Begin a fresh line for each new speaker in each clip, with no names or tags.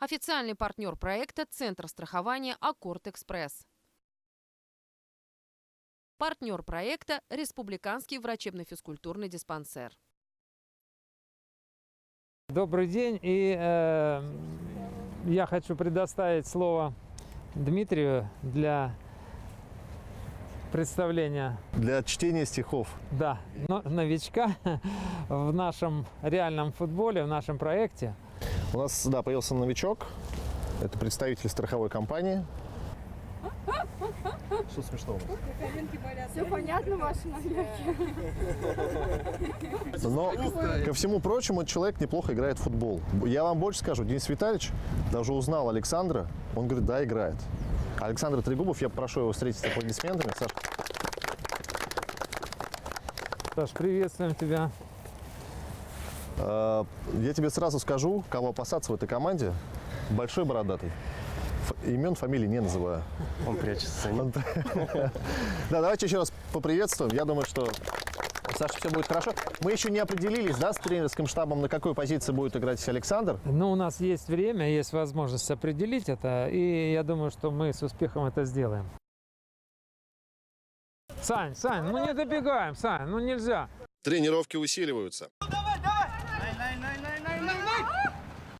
Официальный партнер проекта – Центр страхования «Аккорд Экспресс». Партнер проекта – Республиканский врачебно-физкультурный диспансер.
Добрый день, и я хочу предоставить слово Дмитрию для представления.
Для чтения стихов.
Да, новичка в нашем реальном футболе, в нашем проекте.
У нас, да, появился новичок. Это представитель страховой компании. Что смешного?
Все понятно, ваши намеки.
Но, ко всему прочему, человек неплохо играет в футбол. Я вам больше скажу, Денис Витальевич даже узнал Александра. Он говорит, да, играет. Александр Трегубов, я прошу его встретить с аплодисментами. Саш.
Саш, приветствуем тебя.
Я тебе сразу скажу, кого опасаться в этой команде. Большой бородатый. Имен, фамилии не называю.
Он прячется.
Да, давайте еще раз поприветствуем. Я думаю, что, Саша, все будет хорошо. Мы еще не определились, да, с тренерским штабом, на какой позиции будет играть Александр.
Ну, у нас есть время, есть возможность определить это, и я думаю, что мы с успехом это сделаем. Сань, ну не добегаем, Сань, ну нельзя.
Тренировки усиливаются.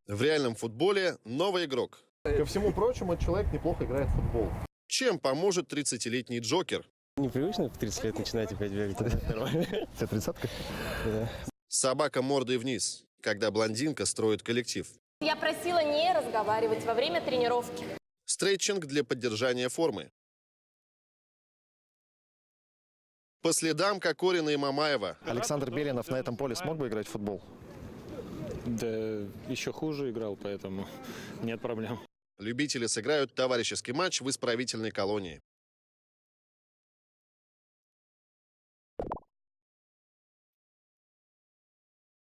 В реальном футболе новый игрок.
Ко всему прочему, человек неплохо играет в футбол.
Чем поможет 30-летний Джокер?
Непривычно в 30 лет начинать опять бегать.
Тебе 30-ка?
Да.
Собака мордой вниз, когда блондинка строит коллектив.
Я просила не разговаривать во время тренировки.
Стретчинг для поддержания формы. По следам Кокорина и Мамаева.
Александр Беленов на этом поле смог бы играть в футбол?
Да, еще хуже играл, поэтому нет проблем.
Любители сыграют товарищеский матч в исправительной колонии.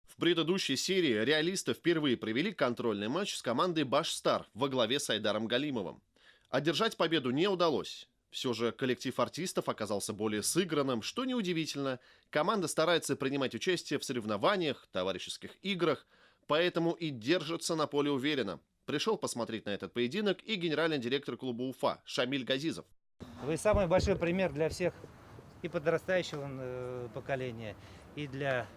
В предыдущей серии реалисты впервые провели контрольный матч с командой «Баш-Стар» во главе с Айдаром Галимовым. Одержать победу не удалось. Все же коллектив артистов оказался более сыгранным, что неудивительно. Команда старается принимать участие в соревнованиях, товарищеских играх, поэтому и держится на поле уверенно. Пришел посмотреть на этот поединок и генеральный директор клуба Уфа Шамиль Газизов.
Вы самый большой пример для всех и подрастающего поколения, и для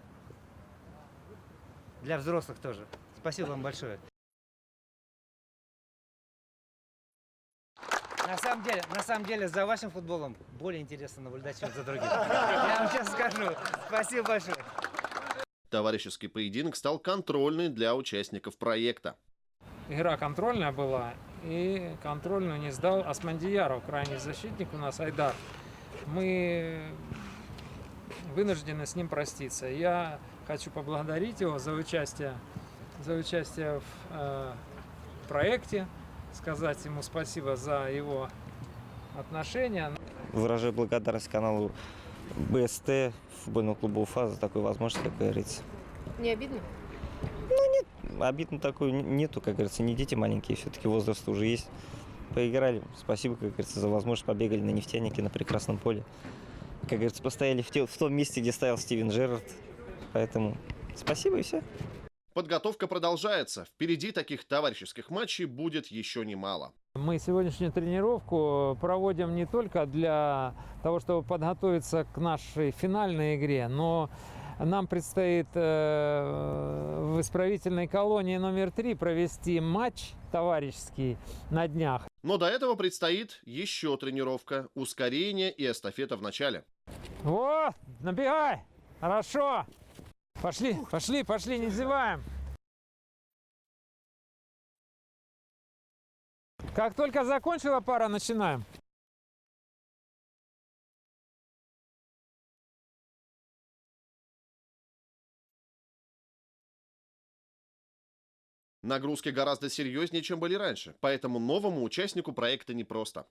взрослых тоже. Спасибо вам большое. На самом деле, за вашим футболом более интересно наблюдать, чем за другим. Я вам сейчас скажу. Спасибо большое.
Товарищеский поединок стал контрольный для участников проекта.
Игра контрольная была, и контрольную не сдал Османдияров, крайний защитник у нас, Айдар. Мы вынуждены с ним проститься. Я хочу поблагодарить его за участие в проекте, сказать ему спасибо за его отношения.
Выражаю благодарность каналу БСТ, футбольному клубу Уфа, за такую возможность, как говорится.
Не обидно?
Ну нет, обидно такой нету, как говорится, не дети маленькие, все-таки возраст уже есть. Поиграли, спасибо, как говорится, за возможность, побегали на нефтянике, на прекрасном поле. Как говорится, постояли в том месте, где стоял Стивен Джерард, поэтому спасибо и все.
Подготовка продолжается. Впереди таких товарищеских матчей будет еще немало.
Мы сегодняшнюю тренировку проводим не только для того, чтобы подготовиться к нашей финальной игре, но нам предстоит в исправительной колонии номер 3 провести матч товарищеский на днях.
Но до этого предстоит еще тренировка, ускорение и эстафета в начале.
О, набегай! Хорошо! Пошли, не зеваем. Как только закончила пара, начинаем.
Нагрузки гораздо серьезнее, чем были раньше, поэтому новому участнику проекта непросто.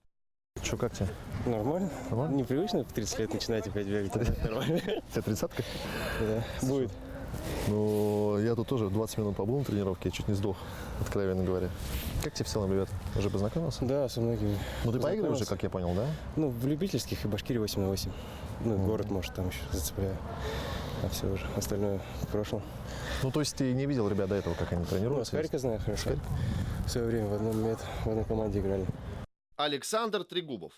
Что, как тебе?
Нормально. Непривычно в 30 лет начинать опять бегать.
Тебе 30-ка?
Да, будет.
Ну, я тут тоже 20 минут побыл на тренировке, я чуть не сдох, откровенно говоря. Как тебе в целом, ребята? Уже познакомился?
Да, со многими.
Ну, ты поигрываешь уже, как я понял, да?
Ну, в любительских и Башкирии 8/8. Ну, город, может, там еще зацепляю. А все уже, остальное в прошлом.
Ну, то есть ты не видел ребят до этого, как они тренируются?
Ну, Скарика знаю хорошо.
свое время в одной команде играли.
Александр Трегубов.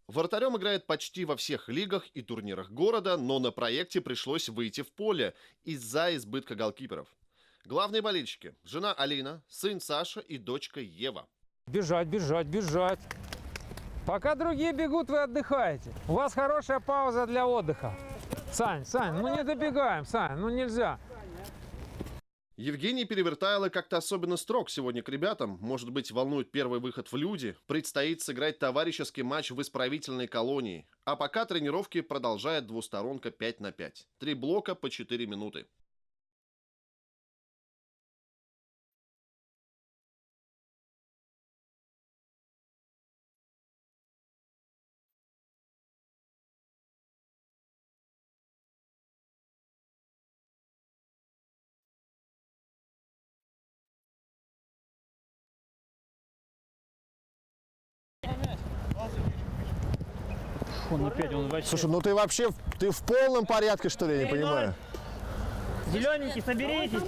Вратарем играет почти во всех лигах и турнирах города, но на проекте пришлось выйти в поле из-за избытка голкиперов. Главные болельщики – жена Алина, сын Саша и дочка Ева.
Бежать, бежать, бежать. Пока другие бегут, вы отдыхаете. У вас хорошая пауза для отдыха. Сань, ну не добегаем, Сань, ну нельзя.
Евгений Перевертайло как-то особенно строг сегодня к ребятам. Может быть, волнует первый выход в люди. Предстоит сыграть товарищеский матч в исправительной колонии. А пока тренировки продолжает двусторонка 5 на 5. 3 блока по 4 минуты.
Слушай, ну ты вообще ты в полном порядке, что ли, я не понимаю?
Зелененький, соберитесь.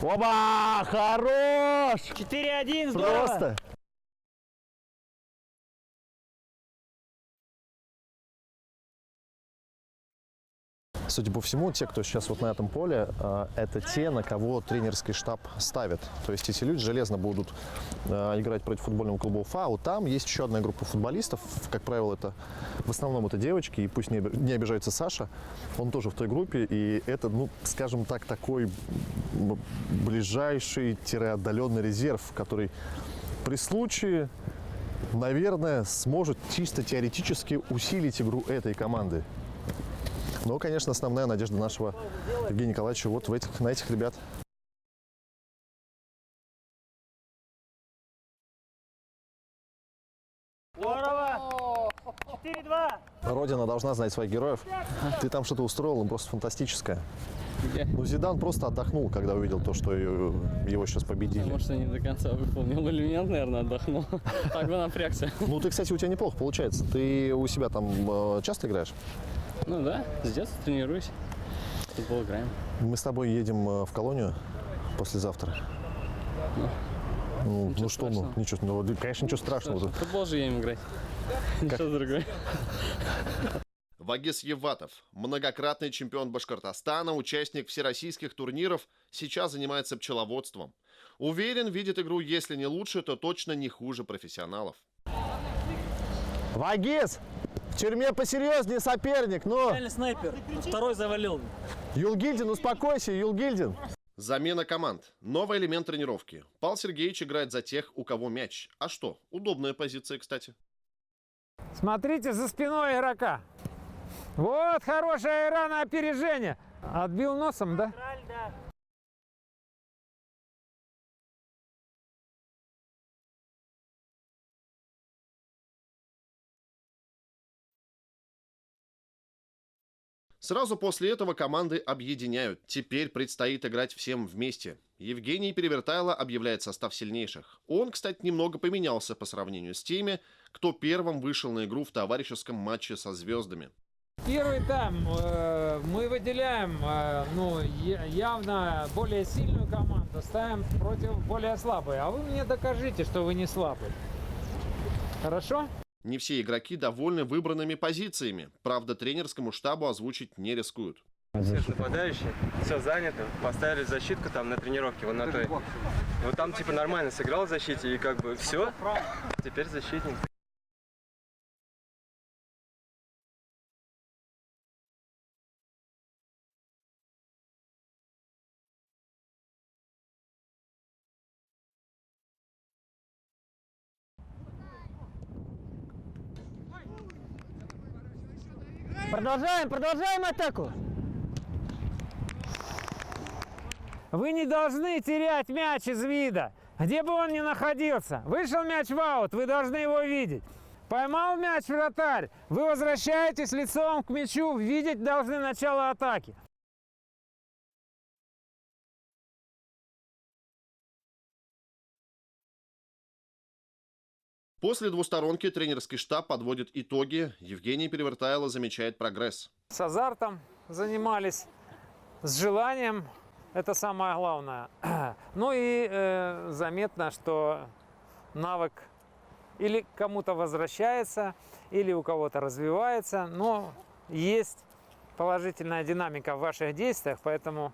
Оба! Хорош!
4-1,
Просто! Судя по всему, те, кто сейчас вот на этом поле, это те, на кого тренерский штаб ставит. То есть эти люди железно будут играть против футбольного клуба Уфа. А вот там есть еще одна группа футболистов. Как правило, это в основном это девочки. И пусть не обижается Саша, он тоже в той группе. И это, ну, скажем так, такой ближайший-отдаленный резерв, который при случае, наверное, сможет чисто теоретически усилить игру этой команды. Но, конечно, основная надежда нашего Евгения Николаевича вот на этих ребят.
Здорово! 4-2!
Родина должна знать своих героев. Ты там что-то устроил, просто фантастическое. Ну, Зидан просто отдохнул, когда увидел то, что его сейчас победили.
Может, я не до конца выполнил элемент, наверное, отдохнул. Так бы напрягся.
Ну, ты, кстати, у тебя неплохо получается. Ты у себя там часто играешь?
Ну да, с детства тренируюсь. В футбол играем.
Мы с тобой едем в колонию послезавтра. Ну что, ну, ничего, ну, конечно, ничего страшного.
В футбол же едем играть. Ничего другое.
Вагис Еватов, многократный чемпион Башкортостана, участник всероссийских турниров, сейчас занимается пчеловодством. Уверен, видит игру, если не лучше, то точно не хуже профессионалов.
Вагис! В тюрьме посерьезнее соперник, но...
Реально снайпер. Второй завалил.
Юлгильдин, успокойся, Юлгильдин.
Замена команд. Новый элемент тренировки. Павел Сергеевич играет за тех, у кого мяч. А что? Удобная позиция, кстати.
Смотрите за спиной игрока. Вот хорошая игра на опережение. Отбил носом, да?
Сразу после этого команды объединяют. Теперь предстоит играть всем вместе. Евгений Перевертайло объявляет состав сильнейших. Он, кстати, немного поменялся по сравнению с теми, кто первым вышел на игру в товарищеском матче со звездами.
Первый тайм мы выделяем явно более сильную команду, ставим против более слабой. А вы мне докажите, что вы не слабый. Хорошо?
Не все игроки довольны выбранными позициями. Правда, тренерскому штабу озвучить не рискуют.
Все нападающие, все занято, поставили защитку там на тренировке, вон на той. Вот там типа нормально сыграл в защите и как бы все, теперь защитник.
Продолжаем атаку.
Вы не должны терять мяч из вида, где бы он ни находился. Вышел мяч в аут, вы должны его видеть. Поймал мяч вратарь, вы возвращаетесь лицом к мячу, видеть должны начало атаки.
После двусторонки тренерский штаб подводит итоги. Евгений Перевертайло замечает прогресс.
С азартом занимались, с желанием. Это самое главное. Ну и заметно, что навык или кому-то возвращается, или у кого-то развивается, но есть положительная динамика в ваших действиях, поэтому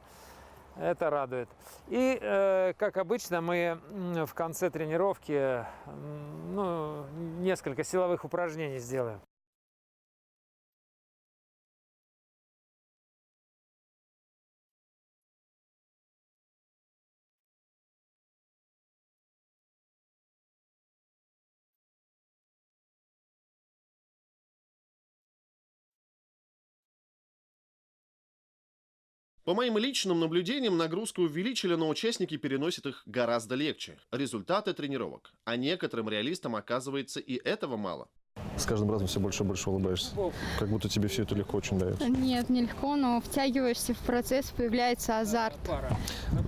это радует. И, как обычно, мы в конце тренировки несколько силовых упражнений сделаем.
По моим личным наблюдениям, нагрузку увеличили, но участники переносят их гораздо легче. Результаты тренировок. А некоторым реалистам, оказывается, и этого мало.
С каждым разом все больше и больше улыбаешься. Как будто тебе все это легко очень дается.
Нет, нелегко, но втягиваешься в процесс, появляется азарт.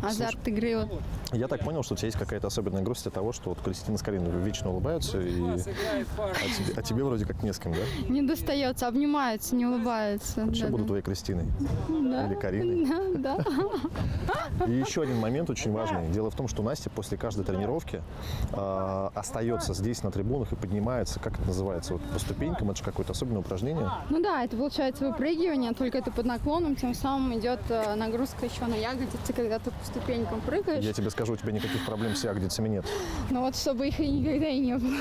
Азарт игры. Вот.
Я так понял, что у тебя есть какая-то особенная грусть от того, что вот Кристина с Кариной вечно улыбаются, а тебе вроде как не с кем, да?
Не достается, обнимаются, не улыбаются.
Вообще буду твоей Кристиной.
Да.
Или Кариной.
Да.
И еще один момент очень важный. Дело в том, что Настя после каждой тренировки остается здесь на трибунах и поднимается, как это называется, вот по ступенькам. Это же какое-то особенное упражнение.
Ну да, это получается выпрыгивание, только это под наклоном, тем самым идет нагрузка еще на ягодицы, когда ты по ступенькам прыгаешь.
Я тебе скажу, у тебя никаких проблем с ягодицами нет.
Но вот чтобы их и никогда и не было.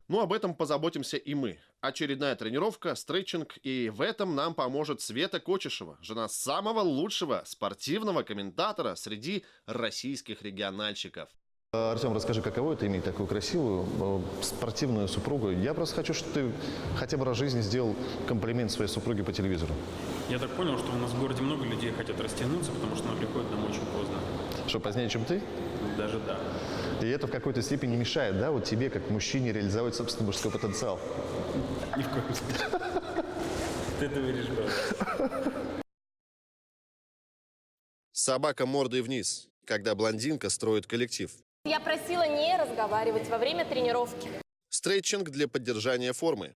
Ну, об этом позаботимся и мы. Очередная тренировка, стретчинг, и в этом нам поможет Света Кочешева, жена самого лучшего спортивного комментатора среди российских региональщиков.
Артем, расскажи, каково это иметь такую красивую, спортивную супругу? Я просто хочу, чтобы ты хотя бы раз в жизни сделал комплимент своей супруге по телевизору.
Я так понял, что у нас в городе много людей хотят растянуться, потому что она приходит нам очень поздно.
Что, позднее, чем ты?
Даже да.
И это в какой-то степени мешает, да, вот тебе, как мужчине, реализовать собственный мужской потенциал?
Ни в коем случае. Ты это веришь, брат.
Собака мордой вниз, когда блондинка строит коллектив.
Я просила не разговаривать во время тренировки.
Стретчинг для поддержания формы.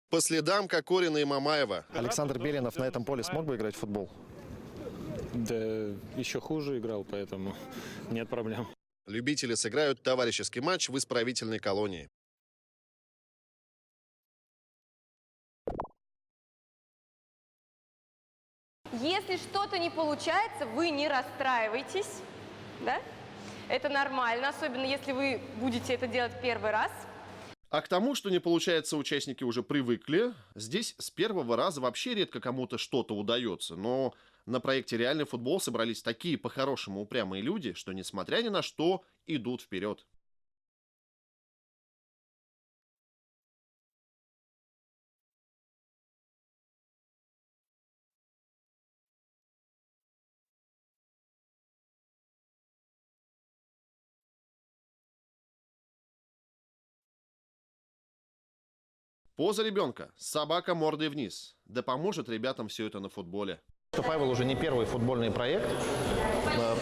По следам Кокорина и Мамаева.
Александр Беленов на этом поле смог бы играть в футбол?
Да еще хуже играл, поэтому нет проблем.
Любители сыграют товарищеский матч в исправительной колонии.
Если что-то не получается, вы не расстраивайтесь, да? Это нормально, особенно если вы будете это делать первый раз.
А к тому, что не получается, участники уже привыкли. Здесь с первого раза вообще редко кому-то что-то удается. Но на проекте «Реальный футбол» собрались такие по-хорошему упрямые люди, что, несмотря ни на что, идут вперед. Поза ребенка. Собака мордой вниз. Да поможет ребятам все это на футболе.
Павел уже не первый футбольный проект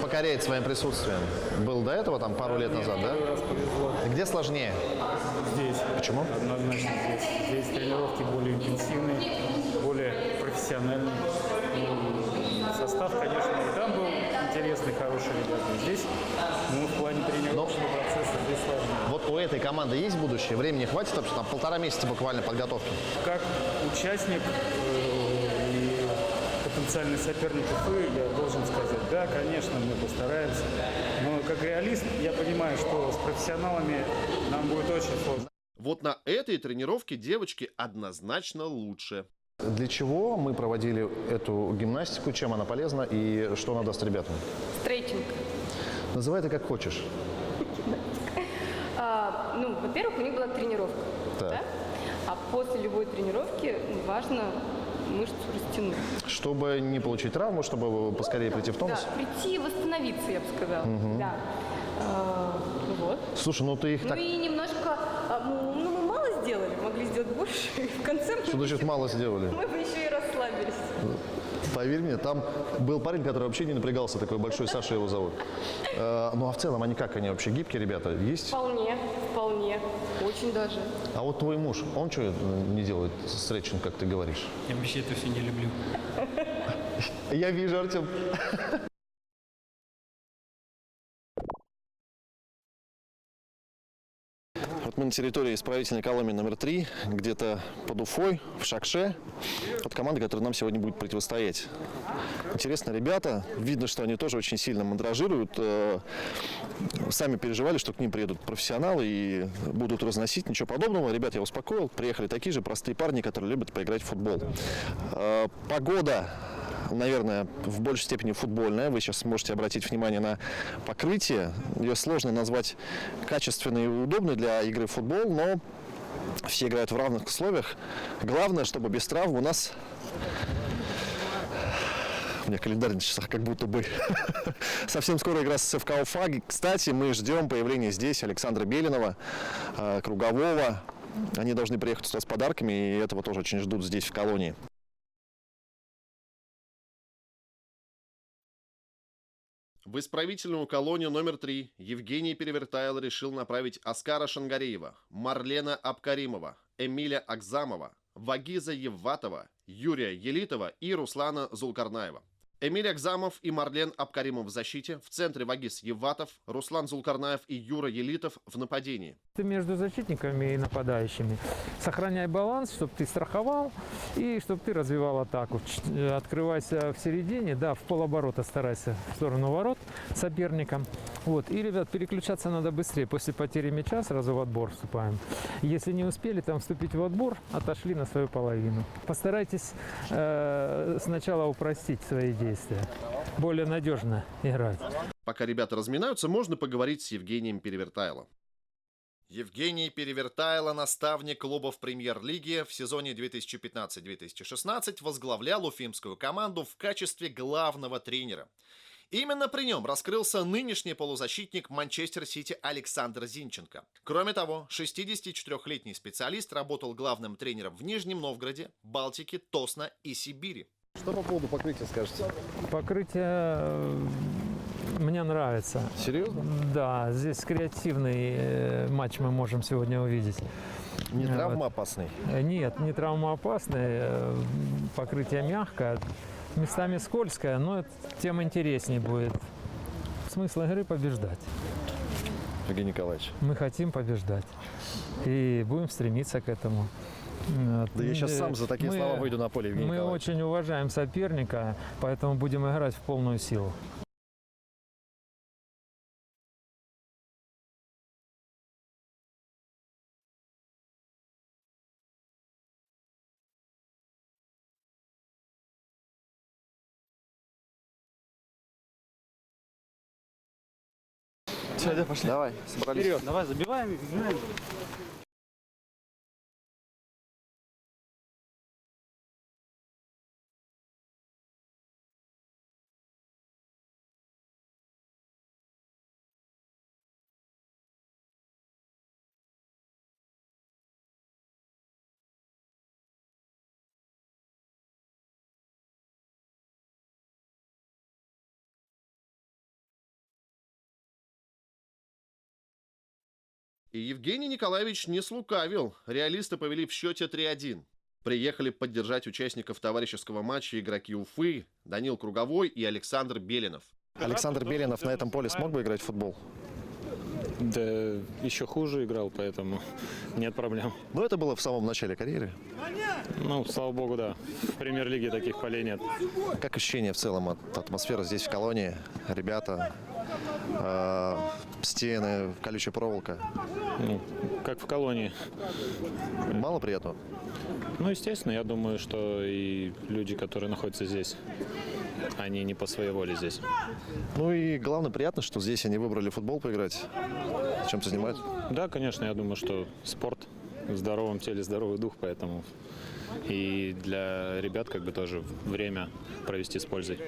покоряет своим присутствием. Был до этого, там, пару лет назад, да?
Раз повезло.
Где сложнее?
Здесь.
Почему?
Однозначно здесь. Здесь тренировки более интенсивные, более профессиональные. Состав, конечно, и там был интересный, хороший ребята. Здесь, в плане тренировочного процесса здесь сложнее.
Вот у этой команды есть будущее? Времени хватит, потому что там 1,5 месяца буквально подготовки.
Как участник и потенциальный соперник Уфы, я должен сказать, да, конечно, мы постараемся. Но как реалист я понимаю, что с профессионалами нам будет очень сложно.
Вот на этой тренировке девочки однозначно лучше.
Для чего мы проводили эту гимнастику, чем она полезна и что она даст ребятам?
Стретчинг.
Называй это как хочешь.
Во-первых, у них была тренировка.
Так.
Да? А после любой тренировки важно мышцу растянуть.
Чтобы не получить травму, чтобы поскорее прийти в тонус?
Да, прийти и восстановиться, я бы сказала. Да. Вот.
Слушай, ну ты их так...
И немножко, мы мало сделали, могли сделать больше. И в конце
Что значит мало сделали?
мы бы еще и расслабились.
Поверь мне, там был парень, который вообще не напрягался, такой большой, Саша его зовут. Ну а в целом они как? Они вообще гибкие ребята? Есть?
Вполне. Очень даже.
А вот твой муж, он что не делает стретчинг, как ты говоришь?
Я вообще это все не люблю.
Я вижу, Артем. Вот мы на территории исправительной колонии номер 3, где-то под Уфой, в Шакше. Вот команда, которая нам сегодня будет противостоять. Интересно, ребята. Видно, что они тоже очень сильно мандражируют. Сами переживали, что к ним приедут профессионалы и будут разносить. Ничего подобного. Ребят, я успокоил. Приехали такие же простые парни, которые любят поиграть в футбол. Погода, наверное, в большей степени футбольная. Вы сейчас сможете обратить внимание на покрытие. Ее сложно назвать качественной и удобной для игры в футбол, но все играют в равных условиях. Главное, чтобы без травм у нас... У меня календарь на часах как будто бы. Совсем скоро игра с ФК Уфа. Кстати, мы ждем появления здесь Александра Белинова, Кругового. Они должны приехать сюда с подарками, и этого тоже очень ждут здесь, в колонии.
В исправительную колонию номер 3 Евгений Перевертайло решил направить Аскара Шангареева, Марлена Абкаримова, Эмиля Акзамова, Вагиза Евватова, Юрия Елитова и Руслана Зулкарнаева. Эмиль Акзамов и Марлен Абкаримов в защите, в центре Вагиз Евватов, Руслан Зулкарнаев и Юра Елитов в нападении.
Ты между защитниками и нападающими сохраняй баланс, чтобы ты страховал и чтобы ты развивал атаку. Открывайся в середине, да, в полоборота старайся в сторону ворот соперника. Вот. И, ребят, переключаться надо быстрее. После потери мяча сразу в отбор вступаем. Если не успели там вступить в отбор, отошли на свою половину. Постарайтесь сначала упростить свои действия. Более надежно играть.
Пока ребята разминаются, можно поговорить с Евгением Перевертайло. Евгений Перевертайло, наставник клубов премьер-лиги, в сезоне 2015-2016 возглавлял уфимскую команду в качестве главного тренера. Именно при нем раскрылся нынешний полузащитник Манчестер Сити Александр Зинченко. Кроме того, 64-летний специалист работал главным тренером в Нижнем Новгороде, Балтике, Тосно и Сибири.
Что по поводу покрытия скажете?
Покрытие мне нравится.
Серьезно?
Да, здесь креативный матч мы можем сегодня увидеть.
Не травмоопасный?
Нет, не травмоопасный. Покрытие мягкое, местами скользкое, но тем интереснее будет. Смысл игры побеждать.
Евгений Николаевич.
Мы хотим побеждать и будем стремиться к этому.
Да я сейчас сам за такие слова выйду на поле, Евгений Николаевич.
Мы очень уважаем соперника, поэтому будем играть в полную силу.
Все, да, пошли. Давай, собрались.
Вперед, давай, забиваем.
И Евгений Николаевич не слукавил. Реалисты повели в счете 3-1. Приехали поддержать участников товарищеского матча игроки Уфы Данил Круговой и Александр Белинов.
Александр Белинов на этом поле смог бы играть в футбол?
Да еще хуже играл, поэтому нет проблем.
Но это было в самом начале карьеры.
Ну, слава богу, да. В премьер-лиге таких полей нет.
Как ощущение в целом от атмосферы здесь в колонии? Ребята, стены, колючая проволока.
Ну, как в колонии.
Мало приятного?
Ну, естественно, я думаю, что и люди, которые находятся здесь, они не по своей воле здесь.
Ну и главное, приятно, что здесь они выбрали футбол поиграть. Чем-то занимаются?
Да, конечно, я думаю, что спорт в здоровом теле, здоровый дух, поэтому и для ребят как бы тоже время провести с пользой.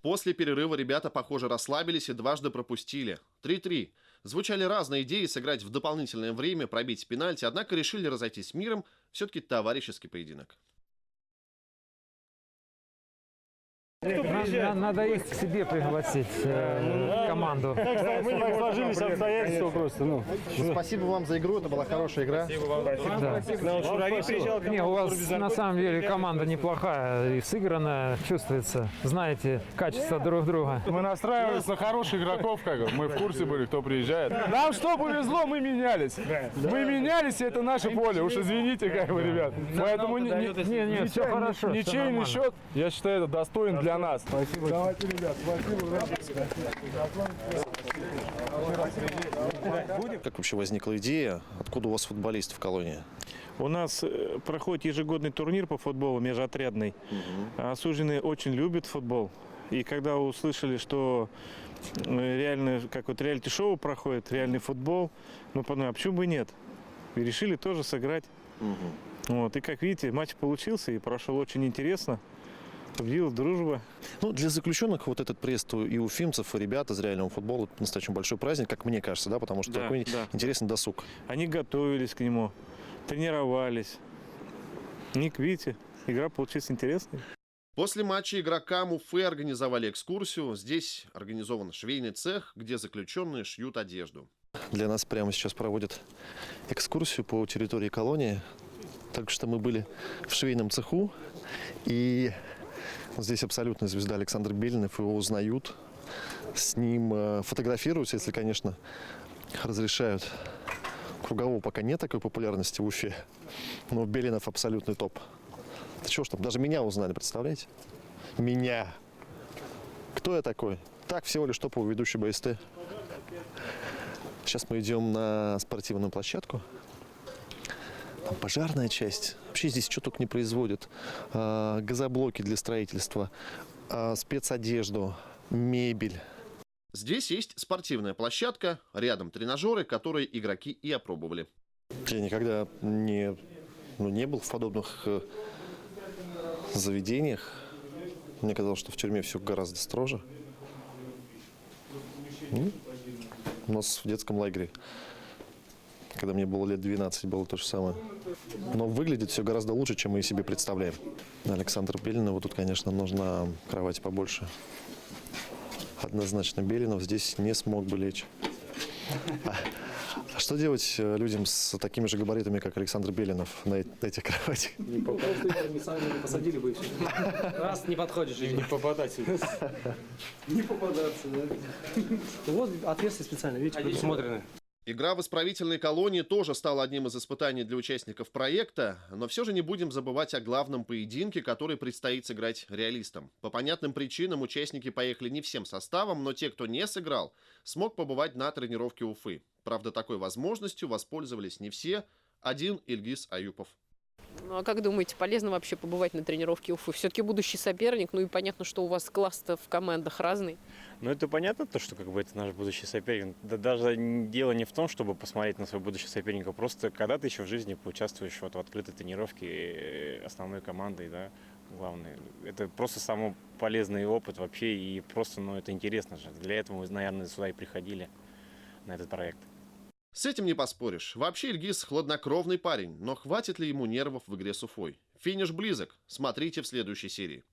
После перерыва ребята, похоже, расслабились и дважды пропустили. 3-3. Звучали разные идеи сыграть в дополнительное время, пробить пенальти, однако решили разойтись миром. Все-таки товарищеский поединок.
Надо их к себе пригласить, команду.
Мы так сложились обстоятельства просто.
Спасибо вам за игру, это была хорошая игра.
Да. Не, у вас на самом деле команда неплохая и сыгранная, чувствуется. Знаете качество друг друга.
Мы настраивались на хороших игроков, как бы. Мы в курсе были, кто приезжает. Нам что повезло, мы менялись. Мы менялись, и это наше поле. Уж извините, как бы, ребят. Поэтому
Не, все хорошо.
ничейный счет, я считаю, это достоин для нас. Спасибо. Давайте, ребят, спасибо.
Как вообще возникла идея? Откуда у вас футболисты в колонии?
У нас проходит ежегодный турнир по футболу межотрядный. Осужденные очень любят футбол. И когда услышали, что реально, как вот реалити-шоу проходит, реальный футбол, мы подумали, а почему бы нет? И решили тоже сыграть. Вот. И как видите, матч получился и прошел очень интересно. Победила дружба.
Ну, для заключенных вот этот приезд и уфимцев, и ребят из реального футбола, это настоящий большой праздник, как мне кажется, да, потому что такой интересный досуг.
Они готовились к нему, тренировались. Ник, видите, игра получилась интересной.
После матча игрокам Уфы организовали экскурсию. Здесь организован швейный цех, где заключенные шьют одежду.
Для нас прямо сейчас проводят экскурсию по территории колонии. Только что мы были в швейном цеху, и здесь абсолютная звезда Александр Белинов, его узнают, с ним фотографируются, если, конечно, разрешают. Кругового пока нет такой популярности в Уфе, но Белинов абсолютный топ. Да чего ж там, даже меня узнали, представляете? Меня. Кто я такой? Так, всего лишь топовый ведущий БСТ. Сейчас мы идем на спортивную площадку. Там пожарная часть. Вообще здесь что только не производят. Газоблоки для строительства, спецодежду, мебель.
Здесь есть спортивная площадка, рядом тренажеры, которые игроки и опробовали.
Я никогда не был в подобных заведениях. Мне казалось, что в тюрьме все гораздо строже. У нас в детском лагере, когда мне было лет 12, было то же самое. Но выглядит все гораздо лучше, чем мы себе представляем. Александр Белинову тут, конечно, нужна кровать побольше. Однозначно Белинов здесь не смог бы лечь. А что делать людям с такими же габаритами, как Александр Белинов, на этих кроватях?
Не посадили бы и все. Раз не подходишь. И не попадать. Не попадаться, да. Вот отверстия специально, видите, предусмотрены.
Игра в исправительной колонии тоже стала одним из испытаний для участников проекта, но все же не будем забывать о главном поединке, который предстоит сыграть реалистам. По понятным причинам участники поехали не всем составом, но те, кто не сыграл, смог побывать на тренировке Уфы. Правда, такой возможностью воспользовались не все, один Ильгиз Аюпов.
Ну а как думаете, полезно вообще побывать на тренировке Уфы? Все-таки будущий соперник, ну и понятно, что у вас класс-то в командах разный.
Ну, это понятно, то, что как бы это наш будущий соперник. Да даже дело не в том, чтобы посмотреть на своего будущего соперника, просто когда ты еще в жизни поучаствуешь вот в открытой тренировке основной командой, да, главное. Это просто самый полезный опыт вообще, и просто, ну, это интересно же. Для этого мы, наверное, сюда и приходили, на этот проект.
С этим не поспоришь. Вообще Ильгиз хладнокровный парень, но хватит ли ему нервов в игре с Уфой? Финиш близок. Смотрите в следующей серии.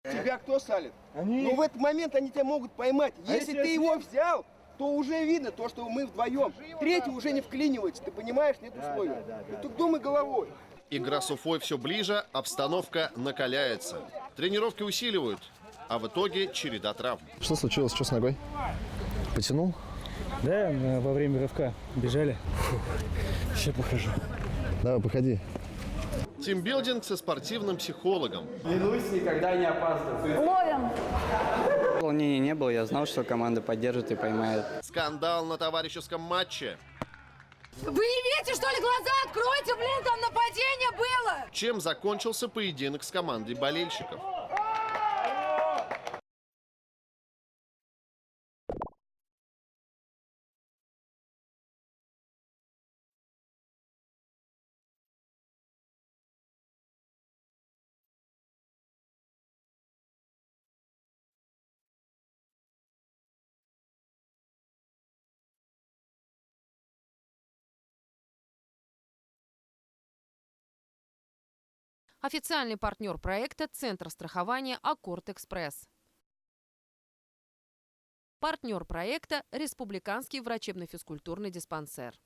Тебя кто салит? Ну в этот момент они тебя могут поймать. Если ты его взял, то уже видно то, что мы вдвоем. Третий уже не вклинивается, ты понимаешь, нет условий. Ты тут думай головой.
Игра с Уфой все ближе, обстановка накаляется. Тренировки усиливают, а в итоге череда травм.
Что случилось? Что с ногой? Потянул?
Да, во время рывка бежали. Сейчас покажу.
Давай, походи.
Тимбилдинг со спортивным психологом.
Клянусь, никогда не опаздываю.
Ловим!
Волнения не было, я знал, что команда поддержит и поймает.
Скандал на товарищеском матче.
Вы не видите, что ли, глаза откройте, блин, там нападение было!
Чем закончился поединок с командой болельщиков?
Официальный партнер проекта – Центр страхования «Аккорд Экспресс». Партнер проекта – Республиканский врачебно-физкультурный диспансер.